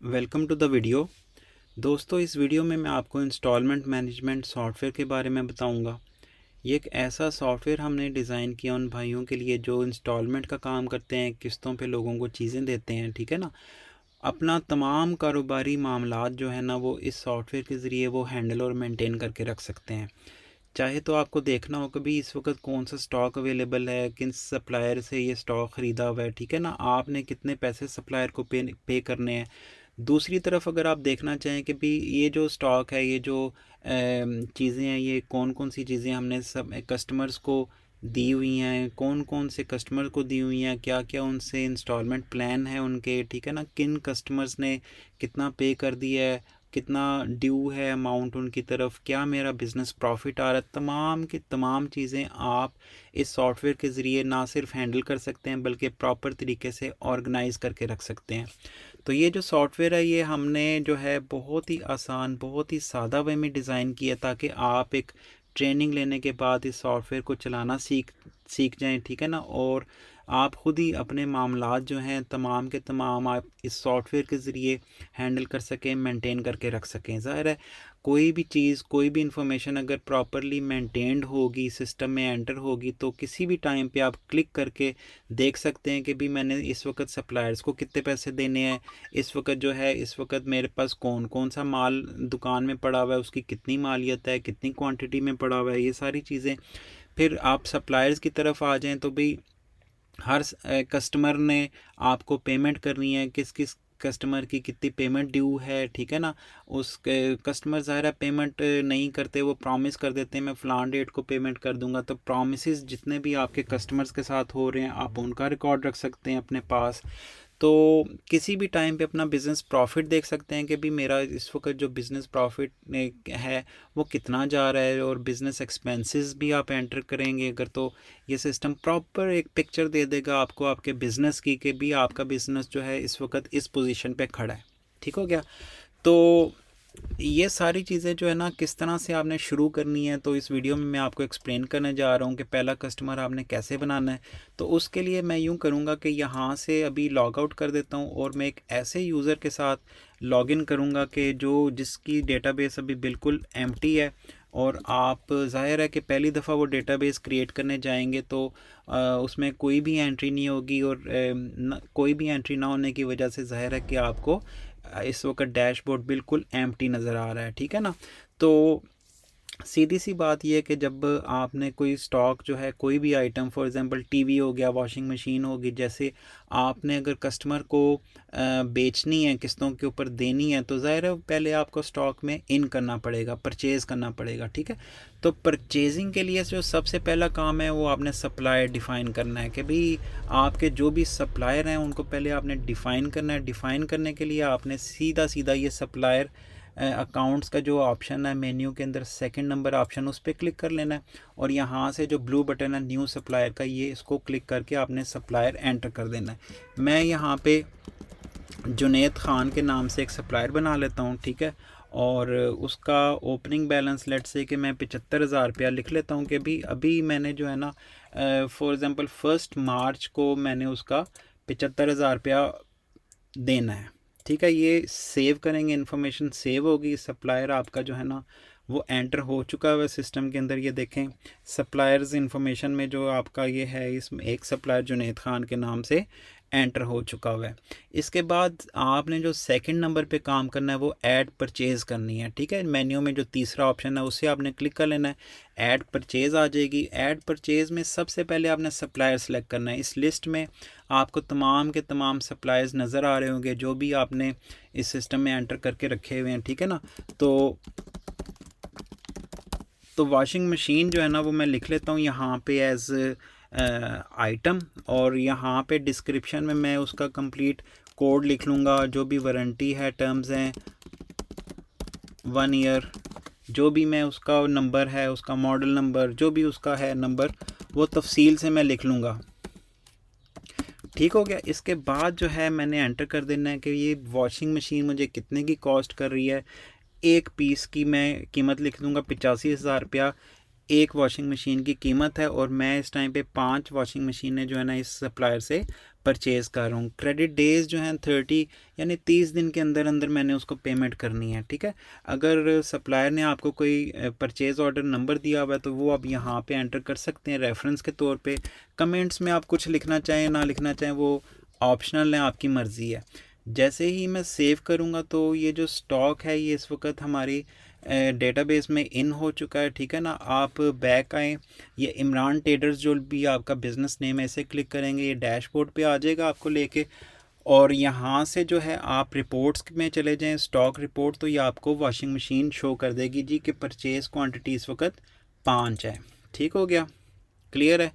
Welcome to the video. दोस्तों, इस video में मैं आपको इंस्टॉलमेंट मैनेजमेंट सॉफ्टवेयर के बारे में बताऊंगा। ये एक ऐसा सॉफ्टवेयर हमने डिज़ाइन किया उन भाइयों के लिए जो इंस्टॉलमेंट का काम करते हैं, किस्तों पे लोगों को चीज़ें देते हैं, ठीक है ना। अपना तमाम कारोबारी मामलात जो है ना वो इस सॉफ्टवेयर के ज़रिए वो हैंडल और मेंटेन करके रख सकते हैं। चाहे तो आपको देखना हो कभी इस वक्त कौन सा स्टॉक अवेलेबल है, किन सप्लायर से ये स्टॉक ख़रीदा हुआ है, ठीक है ना। आपने कितने पैसे सप्लायर को पे करने हैं। दूसरी तरफ अगर आप देखना चाहें कि भी ये जो स्टॉक है, ये जो चीज़ें हैं, ये कौन कौन सी चीज़ें हमने सब कस्टमर्स को दी हुई हैं, कौन कौन से कस्टमर को दी हुई हैं, क्या क्या उनसे इंस्टॉलमेंट प्लान है उनके, ठीक है ना। किन कस्टमर्स ने कितना पे कर दिया है, कितना ड्यू है अमाउंट उनकी तरफ, क्या मेरा बिज़नेस प्रॉफिट आ रहा है, तमाम की तमाम चीज़ें आप इस सॉफ्टवेयर के ज़रिए ना सिर्फ हैंडल कर सकते हैं बल्कि प्रॉपर तरीके से ऑर्गेनाइज़ करके रख सकते हैं। तो ये जो सॉफ्टवेयर है ये हमने जो है बहुत ही आसान, बहुत ही सादा वे में डिज़ाइन किया ताकि आप एक ट्रेनिंग लेने के बाद इस सॉफ्टवेयर को चलाना सीख जाएं, ठीक है ना। और आप ख़ुद ही अपने मामलात जो हैं तमाम के तमाम आप इस सॉफ्टवेयर के ज़रिए हैंडल कर सकें, मेंटेन करके रख सकें। ज़ाहिर है कोई भी चीज़, कोई भी इंफॉर्मेशन अगर प्रॉपरली मेंटेन्ड होगी, सिस्टम में एंटर होगी, तो किसी भी टाइम पे आप क्लिक करके देख सकते हैं कि भी मैंने इस वक्त सप्लायर्स को कितने पैसे देने हैं, इस वक्त जो है इस वक्त मेरे पास कौन कौन सा माल दुकान में पड़ा हुआ है, उसकी कितनी मालियत है, कितनी क्वांटिटी में पड़ा हुआ है, ये सारी चीज़ें। फिर आप सप्लायर्स की तरफ आ जाएं तो भी हर कस्टमर ने आपको पेमेंट करनी है, किस किस कस्टमर की कितनी पेमेंट ड्यू है, ठीक है ना। उस कस्टमर ज़ाहिर है पेमेंट नहीं करते, वो प्रॉमिस कर देते हैं मैं फ़लान डेट को पेमेंट कर दूंगा। तो प्रॉमिसेस जितने भी आपके कस्टमर्स के साथ हो रहे हैं आप उनका रिकॉर्ड रख सकते हैं अपने पास। तो किसी भी टाइम पे अपना बिज़नेस प्रॉफिट देख सकते हैं कि भी मेरा इस वक्त जो बिज़नेस प्रॉफिट है वो कितना जा रहा है, और बिज़नेस एक्सपेंसेस भी आप एंटर करेंगे अगर, तो ये सिस्टम प्रॉपर एक पिक्चर दे देगा आपको आपके बिज़नेस की कि भी आपका बिज़नेस जो है इस वक्त इस पोजीशन पे खड़ा है। ठीक हो गया। तो ये सारी चीज़ें जो है ना किस तरह से आपने शुरू करनी है, तो इस वीडियो में मैं आपको एक्सप्लेन करने जा रहा हूँ कि पहला कस्टमर आपने कैसे बनाना है। तो उसके लिए मैं यूँ करूँगा कि यहाँ से अभी लॉग आउट कर देता हूँ और मैं एक ऐसे यूज़र के साथ लॉगिन करूँगा कि जिसकी डेटाबेस अभी बिल्कुल एम्प्टी है। और आप ज़ाहिर है कि पहली दफ़ा वो डेटाबेस क्रिएट करने जाएंगे तो उसमें कोई भी एंट्री नहीं होगी, और कोई भी एंट्री ना होने की वजह से ज़ाहिर है कि आपको इस वक्त डैशबोर्ड बिल्कुल एम्प्टी नज़र आ रहा है, ठीक है ना। तो सीधी सी बात यह है कि जब आपने कोई स्टॉक जो है, कोई भी आइटम, फॉर एग्जांपल टीवी हो गया, वॉशिंग मशीन होगी, जैसे आपने अगर कस्टमर को बेचनी है, किस्तों के ऊपर देनी है, तो ज़ाहिर है पहले आपको स्टॉक में इन करना पड़ेगा, परचेज़ करना पड़ेगा, ठीक है। तो परचेजिंग के लिए जो सबसे पहला काम है वो आपने सप्लायर डिफ़ाइन करना है कि भाई आपके जो भी सप्लायर हैं उनको पहले आपने डिफ़ाइन करना है। डिफ़ाइन करने के लिए आपने सीधा सीधा ये सप्लायर अकाउंट्स का जो ऑप्शन है मेन्यू के अंदर, सेकंड नंबर ऑप्शन, उस पर क्लिक कर लेना है। और यहाँ से जो ब्लू बटन है न्यू सप्लायर का, ये इसको क्लिक करके आपने सप्लायर एंटर कर देना है। मैं यहाँ पे जुनैद ख़ान के नाम से एक सप्लायर बना लेता हूँ, ठीक है। और उसका ओपनिंग बैलेंस लेट से कि मैं 75,000 रुपया लिख लेता हूँ कि भी अभी मैंने जो है ना फॉर एग्ज़ाम्पल 1 मार्च को मैंने उसका 75,000 रुपया देना है, ठीक है। ये सेव करेंगे, इन्फॉर्मेशन सेव होगी, सप्लायर आपका जो है ना वो एंटर हो चुका है सिस्टम के अंदर। ये देखें सप्लायर्स इन्फॉर्मेशन में जो आपका ये है, इसमें एक सप्लायर जुनैद ख़ान के नाम से एंटर हो चुका हुआ है। इसके बाद आपने जो सेकंड नंबर पे काम करना है वो ऐड परचेज़ करनी है, ठीक है। मेन्यू में जो तीसरा ऑप्शन है उससे आपने क्लिक कर लेना है, ऐड परचेज़ आ जाएगी। ऐड परचेज़ में सबसे पहले आपने सप्लायर सेलेक्ट करना है। इस लिस्ट में आपको तमाम के तमाम सप्लायर्स नज़र आ रहे होंगे जो भी आपने इस सिस्टम में एंटर करके रखे हुए हैं, ठीक है ना। तो वॉशिंग मशीन जो है ना वो मैं लिख लेता हूँ यहाँ पे एज आइटम, और यहाँ पे डिस्क्रिप्शन में मैं उसका कंप्लीट कोड लिख लूँगा, जो भी वारंटी है, टर्म्स हैं 1 ईयर, जो भी मैं उसका नंबर है, उसका मॉडल नंबर, जो भी उसका है नंबर, वो तफसील से मैं लिख लूँगा। ठीक हो गया। इसके बाद जो है मैंने एंटर कर देना है कि ये वॉशिंग मशीन मुझे कितने की कॉस्ट कर रही है। एक पीस की मैं कीमत लिख दूँगा 85,000 रुपया। एक वॉशिंग मशीन की कीमत है और मैं इस टाइम पे 5 वॉशिंग मशीनें जो है ना इस सप्लायर से परचेज़ कर रहा हूँ। क्रेडिट डेज़ जो हैं 30 यानी 30 दिन के अंदर अंदर मैंने उसको पेमेंट करनी है, ठीक है। अगर सप्लायर ने आपको कोई परचेज़ ऑर्डर नंबर दिया हुआ है तो वो आप यहाँ पे एंटर कर सकते हैं रेफरेंस के तौर पे। कमेंट्स में आप कुछ लिखना चाहें ना लिखना चाहें वो ऑप्शनल है, आपकी मर्ज़ी है। जैसे ही मैं सेव करूँगा तो ये जो स्टॉक है ये इस वक्त हमारी डेटाबेस में इन हो चुका है, ठीक है ना। आप बैक आएँ, ये इमरान ट्रेडर्स जो भी आपका बिज़नेस नेम है इसे क्लिक करेंगे, ये डैशबोर्ड पे आ जाएगा आपको लेके, और यहाँ से जो है आप रिपोर्ट्स में चले जाएं, स्टॉक रिपोर्ट, तो ये आपको वॉशिंग मशीन शो कर देगी जी कि परचेज़ क्वांटिटी इस वक्त 5 है। ठीक हो गया, क्लियर है।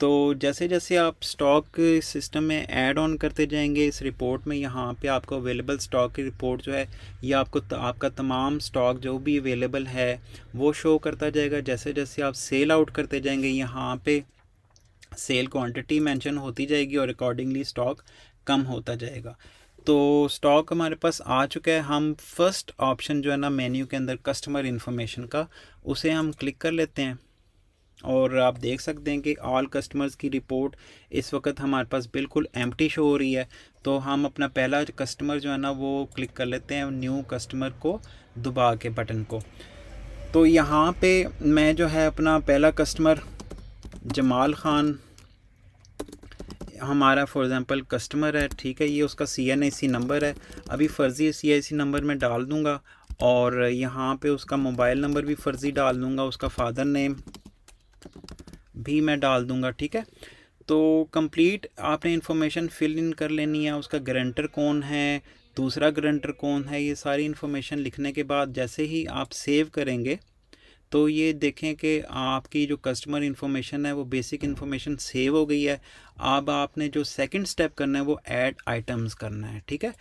तो जैसे जैसे आप स्टॉक सिस्टम में ऐड ऑन करते जाएंगे इस रिपोर्ट में, यहाँ पे आपको अवेलेबल स्टॉक की रिपोर्ट जो है ये आपको आपका तमाम स्टॉक जो भी अवेलेबल है वो शो करता जाएगा। जैसे जैसे आप सेल आउट करते जाएंगे यहाँ पे सेल क्वांटिटी मेंशन होती जाएगी और अकॉर्डिंगली स्टॉक कम होता जाएगा। तो स्टॉक हमारे पास आ चुका है। हम फर्स्ट ऑप्शन जो है ना मेन्यू के अंदर कस्टमर इन्फॉर्मेशन का, उसे हम क्लिक कर लेते हैं और आप देख सकते हैं कि ऑल कस्टमर्स की रिपोर्ट इस वक्त हमारे पास बिल्कुल एम्प्टी शो हो रही है। तो हम अपना पहला कस्टमर जो है ना वो क्लिक कर लेते हैं, न्यू कस्टमर को दबा के बटन को। तो यहाँ पे मैं जो है अपना पहला कस्टमर जमाल ख़ान हमारा फॉर एग्ज़ाम्पल कस्टमर है, ठीक है, ये उसका CNIC नंबर है। अभी फ़र्ज़ी CNIC नंबर मैं डाल दूँगा और यहाँ पे उसका मोबाइल नंबर भी फ़र्ज़ी डाल दूँगा, उसका फादर नेम भी मैं डाल दूँगा, ठीक है। तो कंप्लीट आपने इन्फॉर्मेशन फिल इन कर लेनी है। उसका गारंटर कौन है, दूसरा गारंटर कौन है, ये सारी इन्फॉर्मेशन लिखने के बाद जैसे ही आप सेव करेंगे तो ये देखें कि आपकी जो कस्टमर इन्फॉर्मेशन है वो बेसिक इन्फॉर्मेशन सेव हो गई है। अब आपने जो सेकंड स्टेप करना है वो ऐड आइटम्स करना है, ठीक है।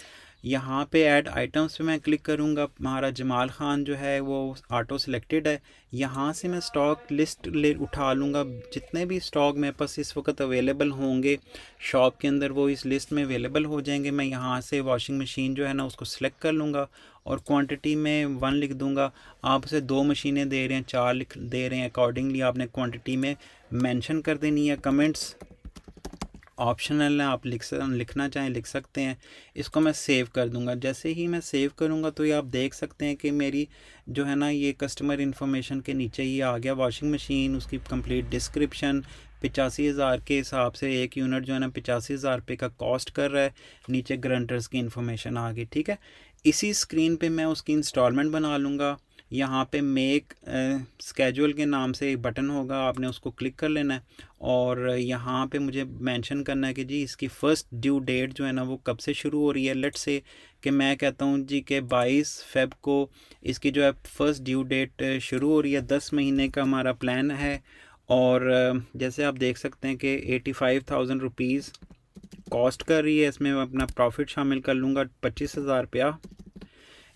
यहाँ पे ऐड आइटम्स पे मैं क्लिक करूँगा, हमारा जमाल ख़ान जो है वो ऑटो सिलेक्टेड है। यहाँ से मैं स्टॉक लिस्ट ले उठा लूँगा, जितने भी स्टॉक मेरे पास इस वक्त अवेलेबल होंगे शॉप के अंदर वो इस लिस्ट में अवेलेबल हो जाएंगे। मैं यहाँ से वॉशिंग मशीन जो है ना उसको सिलेक्ट कर लूँगा और क्वांटिटी में 1 लिख दूँगा। आप उसे 2 मशीनें दे रहे हैं, 4 लिख दे रहे हैं, अकॉर्डिंगली आपने क्वांटिटी में मेंशन कर देनी है। कमेंट्स ऑप्शनल है, आप लिखना चाहें लिख सकते हैं। इसको मैं सेव कर दूंगा। जैसे ही मैं सेव करूंगा तो ये आप देख सकते हैं कि मेरी जो है ना ये कस्टमर इन्फॉर्मेशन के नीचे ये आ गया वॉशिंग मशीन, उसकी कंप्लीट डिस्क्रिप्शन 85,000 के हिसाब से एक यूनिट जो है ना 85,000 रुपये का कॉस्ट कर रहा है। नीचे गारंटर्स की इन्फॉर्मेशन आ गई, ठीक है। इसी स्क्रीन पे मैं उसकी इंस्टॉलमेंट बना लूँगा। यहाँ पे मेक स्केड्यूल के नाम से एक बटन होगा, आपने उसको क्लिक कर लेना है और यहाँ पे मुझे मेंशन करना है कि जी इसकी फ़र्स्ट ड्यू डेट जो है ना वो कब से शुरू हो रही है। लेट्स से कि मैं कहता हूँ जी कि 22 फ़ेब को इसकी जो है फ़र्स्ट ड्यू डेट शुरू हो रही है। 10 महीने का हमारा प्लान है और जैसे आप देख सकते हैं कि 85,000 रुपीज़ कॉस्ट कर रही है। इसमें मैं अपना प्रॉफिट शामिल कर लूँगा 25,000 रुपया।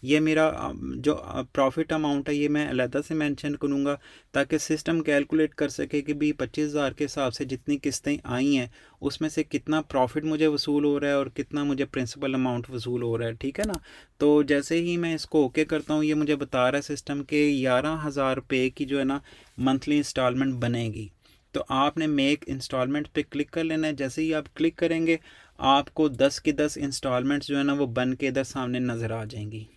ये मेरा जो प्रॉफिट अमाउंट है ये मैं अलहदा से मेंशन करूँगा ताकि सिस्टम कैलकुलेट कर सके कि भी 25,000 के हिसाब से जितनी किस्तें आई हैं उसमें से कितना प्रॉफिट मुझे वसूल हो रहा है और कितना मुझे प्रिंसिपल अमाउंट वसूल हो रहा है, ठीक है ना। तो जैसे ही मैं इसको ओके करता हूँ ये मुझे बता रहा है सिस्टम के 11,000 रुपये की जो है ना मंथली इंस्टॉलमेंट बनेगी। तो आपने मेक इंस्टॉलमेंट पे क्लिक कर लेना है। जैसे ही आप क्लिक करेंगे आपको 10 की 10 इंस्टॉलमेंट्स जो है ना वो बन के इधर सामने नज़र आ जाएंगी,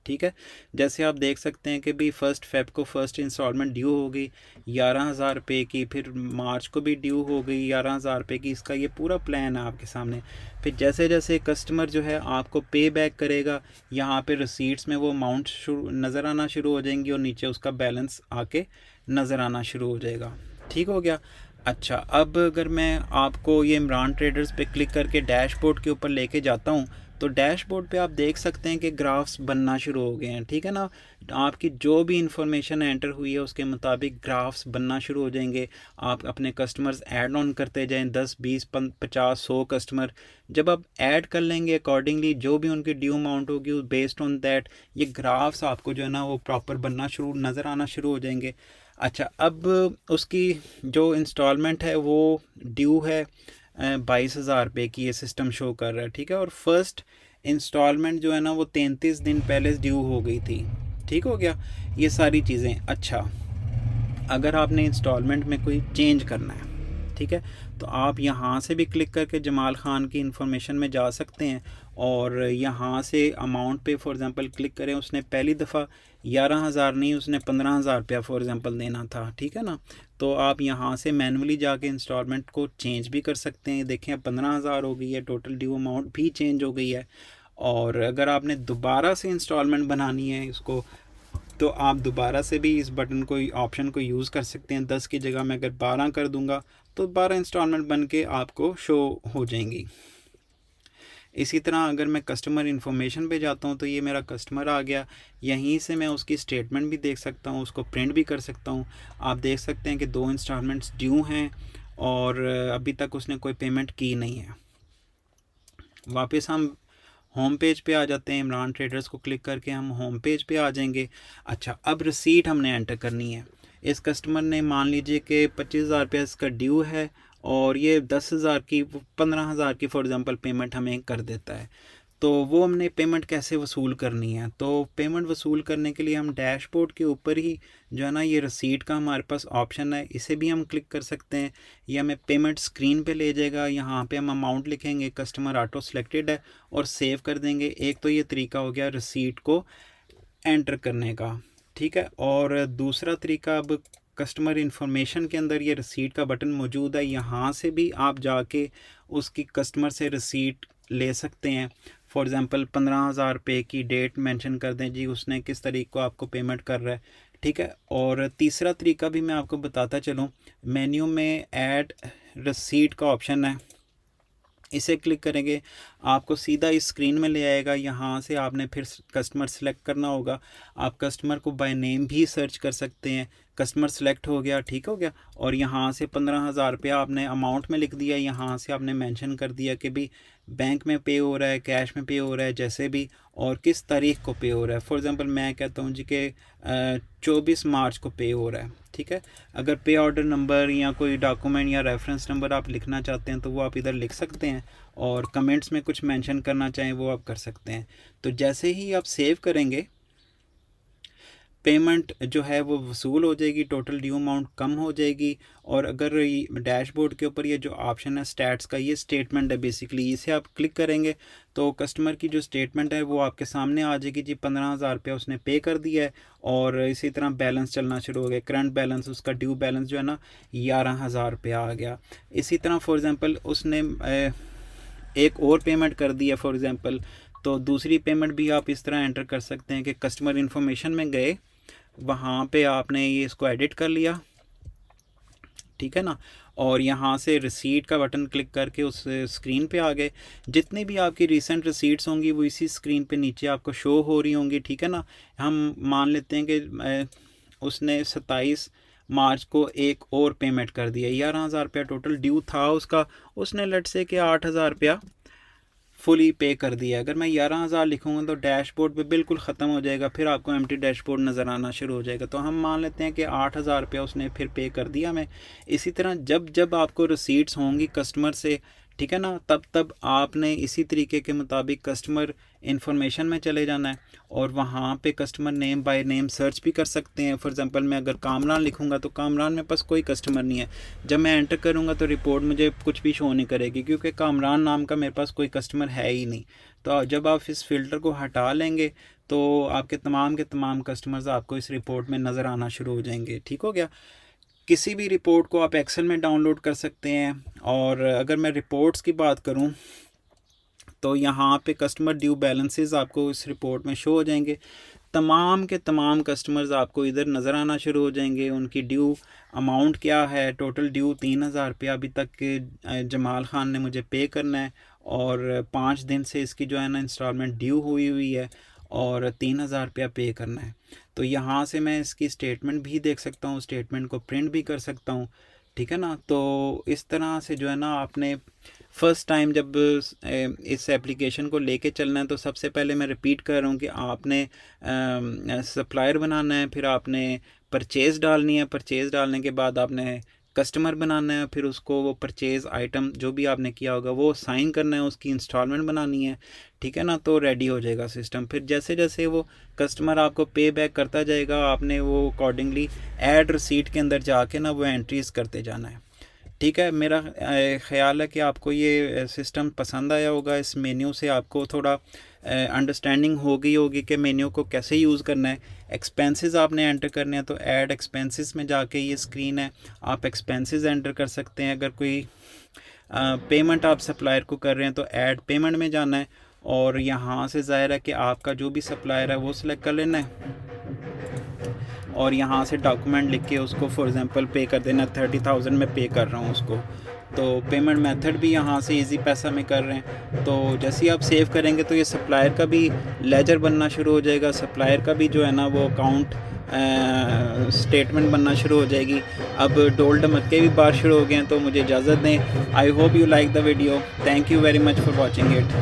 ठीक है। जैसे आप देख सकते हैं कि भी 1 फ़ेब को फ़र्स्ट इंस्टॉलमेंट ड्यू हो गई 11,000 रुपये की, फिर मार्च को भी ड्यू हो गई 11,000 रुपये की। इसका ये पूरा प्लान है आपके सामने। फिर जैसे जैसे कस्टमर जो है आपको पे बैक करेगा यहाँ पे रिसीट्स में वो अमाउंट नज़र आना शुरू हो जाएंगी और नीचे उसका बैलेंस आके नज़र आना शुरू हो जाएगा, ठीक हो गया। अच्छा, अब अगर मैं आपको ये इमरान ट्रेडर्स पे क्लिक करके डैशबोर्ड के ऊपर लेके जाता हूँ तो डैशबोर्ड पे आप देख सकते हैं कि ग्राफ्स बनना शुरू हो गए हैं, ठीक है ना। आपकी जो भी इंफॉर्मेशन एंटर हुई है उसके मुताबिक ग्राफ्स बनना शुरू हो जाएंगे। आप अपने कस्टमर्स ऐड ऑन करते जाएं, 10 20 50 100 कस्टमर जब आप ऐड कर लेंगे अकॉर्डिंगली जो भी उनकी ड्यू अमाउंट होगी बेस्ड ऑन दैट ये ग्राफ्स आपको जो है ना वो प्रॉपर बनना शुरू नज़र आना शुरू हो जाएंगे। अच्छा, अब उसकी जो इंस्टॉलमेंट है वो ड्यू है 22,000 रुपये की, ये सिस्टम शो कर रहा है, ठीक है। और फर्स्ट इंस्टॉलमेंट जो है ना वो 33 दिन पहले ड्यू हो गई थी, ठीक हो गया ये सारी चीज़ें। अच्छा, अगर आपने इंस्टॉलमेंट में कोई चेंज करना है, ठीक है, तो आप यहाँ से भी क्लिक करके जमाल ख़ान की इन्फॉर्मेशन में जा सकते हैं और यहाँ से अमाउंट पे फॉर एग्ज़ाम्पल क्लिक करें। उसने पहली दफ़ा 11,000 नहीं, उसने 15,000 रुपया फॉर एग्ज़ाम्पल देना था, ठीक है ना। तो आप यहाँ से मैनुअली जाके इंस्टॉलमेंट को चेंज भी कर सकते हैं। देखें अब 15,000 हो गई है, टोटल ड्यू अमाउंट भी चेंज हो गई है। और अगर आपने दोबारा से इंस्टॉलमेंट बनानी है इसको, तो आप दोबारा से भी इस बटन को ऑप्शन को यूज़ कर सकते हैं। 10 की जगह मैं अगर 12 कर दूंगा तो 12 इंस्टॉलमेंट बन के आपको शो हो जाएंगी। इसी तरह अगर मैं कस्टमर इन्फॉर्मेशन पे जाता हूँ तो ये मेरा कस्टमर आ गया। यहीं से मैं उसकी स्टेटमेंट भी देख सकता हूँ, उसको प्रिंट भी कर सकता हूँ। आप देख सकते हैं कि 2 इंस्टॉलमेंट्स ड्यू हैं और अभी तक उसने कोई पेमेंट की नहीं है। वापस हम होम पेज पे आ जाते हैं। इमरान ट्रेडर्स को क्लिक करके हम होम पेज पे आ जाएंगे। अच्छा, अब रिसीट हमने एंटर करनी है। इस कस्टमर ने मान लीजिए कि 25,000 रुपये इसका ड्यू है और ये 10,000 की 15,000 की फॉर एग्ज़ाम्पल पेमेंट हमें कर देता है। तो वो हमने पेमेंट कैसे वसूल करनी है? तो पेमेंट वसूल करने के लिए हम डैशबोर्ड के ऊपर ही जो है ना ये रसीट का हमारे पास ऑप्शन है, इसे भी हम क्लिक कर सकते हैं। ये हमें पेमेंट स्क्रीन पे ले जाएगा। यहाँ पे हम अमाउंट लिखेंगे, कस्टमर ऑटो सेलेक्टेड है और सेव कर देंगे। एक तो ये तरीका हो गया रसीट को एंटर करने का, ठीक है। और दूसरा तरीका, अब कस्टमर इन्फॉर्मेशन के अंदर ये रसीट का बटन मौजूद है। यहाँ से भी आप जाके उसकी कस्टमर से रसीट ले सकते हैं। फॉर एग्ज़ाम्पल 15,000 रुपये की डेट मेंशन कर दें जी, उसने किस तारीख को आपको पेमेंट कर रहा है, ठीक है। और तीसरा तरीका भी मैं आपको बताता चलूँ। मेन्यू में ऐड रसीट का ऑप्शन है, इसे क्लिक करेंगे आपको सीधा इस स्क्रीन में ले आएगा। यहाँ से आपने फिर कस्टमर सेलेक्ट करना होगा। आप कस्टमर को बाय नेम भी सर्च कर सकते हैं। कस्टमर सेलेक्ट हो गया, ठीक हो गया। और यहाँ से 15,000 रुपया आपने अमाउंट में लिख दिया। यहाँ से आपने मेंशन कर दिया कि भी बैंक में पे हो रहा है, कैश में पे हो रहा है, जैसे भी, और किस तारीख को पे हो रहा है। फॉर एग्ज़ाम्पल मैं कहता हूँ जी कि 24 मार्च को पे हो रहा है, ठीक है। अगर पे ऑर्डर नंबर या कोई डॉक्यूमेंट या रेफरेंस नंबर आप लिखना चाहते हैं तो वो आप इधर लिख सकते हैं, और कमेंट्स में कुछ मेंशन करना चाहें वो आप कर सकते हैं। तो जैसे ही आप सेव करेंगे पेमेंट जो है वो वसूल हो जाएगी, टोटल ड्यू अमाउंट कम हो जाएगी। और अगर डैशबोर्ड के ऊपर ये जो ऑप्शन है स्टैट्स का, ये स्टेटमेंट है बेसिकली, इसे आप क्लिक करेंगे तो कस्टमर की जो स्टेटमेंट है वो आपके सामने आ जाएगी जी। 15,000 रुपया उसने पे कर दिया है और इसी तरह बैलेंस चलना शुरू हो गया। करंट बैलेंस, उसका ड्यू बैलेंस जो है ना 11,000 रुपया आ गया। इसी तरह फॉर एग्ज़ाम्पल उसने एक और पेमेंट कर दी है फॉर एग्ज़ाम्पल, तो दूसरी पेमेंट भी आप इस तरह एंटर कर सकते हैं कि कस्टमर इन्फॉर्मेशन में गए, वहाँ पे आपने ये इसको एडिट कर लिया, ठीक है ना, और यहाँ से रिसीट का बटन क्लिक करके उस स्क्रीन पे आ गए। जितनी भी आपकी रीसेंट रिसीट्स होंगी वो इसी स्क्रीन पे नीचे आपको शो हो रही होंगी, ठीक है ना। हम मान लेते हैं कि उसने 27 मार्च को एक और पेमेंट कर दिया। 11,000 रुपया टोटल ड्यू था उसका, उसने लेट से कि 8,000 रुपया फुली पे कर दिया। अगर मैं 11,000 लिखूँगा तो डैशबोर्ड पे बिल्कुल ख़त्म हो जाएगा, फिर आपको एम्प्टी डैशबोर्ड नज़र आना शुरू हो जाएगा। तो हम मान लेते हैं कि 8,000 रुपया उसने फिर पे कर दिया हमें। इसी तरह जब जब आपको रिसीट्स होंगी कस्टमर से, ठीक है ना, तब तब आपने इसी तरीके के मुताबिक कस्टमर इन्फॉर्मेशन में चले जाना है और वहाँ पे customer name by name search भी कर सकते हैं। फॉर एग्ज़ाम्पल मैं अगर कामरान लिखूँगा तो कामरान में पास कोई कस्टमर नहीं है। जब मैं एंटर करूँगा तो रिपोर्ट मुझे कुछ भी शो नहीं करेगी क्योंकि कामरान नाम का मेरे पास कोई कस्टमर है ही नहीं। तो जब आप इस फ़िल्टर को हटा लेंगे तो आपके तमाम के तमाम कस्टमर्स आपको इस रिपोर्ट में नज़र आना शुरू हो जाएंगे, ठीक हो गया। किसी भी रिपोर्ट को आप एक्सेल में डाउनलोड कर सकते हैं। और अगर मैं रिपोर्ट्स की बात करूं तो यहाँ पे कस्टमर ड्यू बैलेंसेस आपको इस रिपोर्ट में शो हो जाएंगे। तमाम के तमाम कस्टमर्स आपको इधर नज़र आना शुरू हो जाएंगे। उनकी ड्यू अमाउंट क्या है, टोटल ड्यू 3,000 रुपया अभी तक जमाल ख़ान ने मुझे पे करना है और 5 दिन से इसकी जो है ना इंस्टॉलमेंट ड्यू हुई है और 3,000 रुपया पे करना है। तो यहाँ से मैं इसकी स्टेटमेंट भी देख सकता हूँ, स्टेटमेंट को प्रिंट भी कर सकता हूँ, ठीक है ना। तो इस तरह से जो है ना आपने फ़र्स्ट टाइम जब इस एप्लीकेशन को लेके चलना है तो सबसे पहले मैं रिपीट कर रहा हूँ कि आपने सप्लायर बनाना है, फिर आपने परचेज़ डालनी है, परचेज़ डालने के बाद आपने कस्टमर बनाना है, फिर उसको वो परचेज़ आइटम जो भी आपने किया होगा वो साइन करना है, उसकी इंस्टॉलमेंट बनानी है, ठीक है ना। तो रेडी हो जाएगा सिस्टम। फिर जैसे जैसे वो कस्टमर आपको पे बैक करता जाएगा, आपने वो अकॉर्डिंगली ऐड रिसीट के अंदर जाके ना वो एंट्रीज़ करते जाना है, ठीक है। मेरा ख़्याल है कि आपको ये सिस्टम पसंद आया होगा। इस मेन्यू से आपको थोड़ा अंडरस्टैंडिंग हो गई होगी कि मेन्यू को कैसे यूज़ करना है। एक्सपेंसेस आपने एंटर करने हैं तो ऐड एक्सपेंसेस में जाके ये स्क्रीन है, आप एक्सपेंसेस एंटर कर सकते हैं। अगर कोई पेमेंट आप सप्लायर को कर रहे हैं तो ऐड पेमेंट में जाना है, और यहाँ से ज़ाहिर है कि आपका जो भी सप्लायर है वो सिलेक्ट कर लेना है, और यहाँ से डॉक्यूमेंट लिख के उसको फॉर एग्ज़ाम्पल पे कर देना। 30,000 में पे कर रहा हूँ उसको, तो पेमेंट मेथड भी यहाँ से इजी पैसा में कर रहे हैं। तो जैसे ही आप सेव करेंगे तो ये सप्लायर का भी लेजर बनना शुरू हो जाएगा, सप्लायर का भी जो है ना वो अकाउंट स्टेटमेंट बनना शुरू हो जाएगी। अब डोल ढमक्के भी बाहर शुरू हो गए हैं, तो मुझे इजाज़त दें। I hope you like the video. Thank you very much for watching it.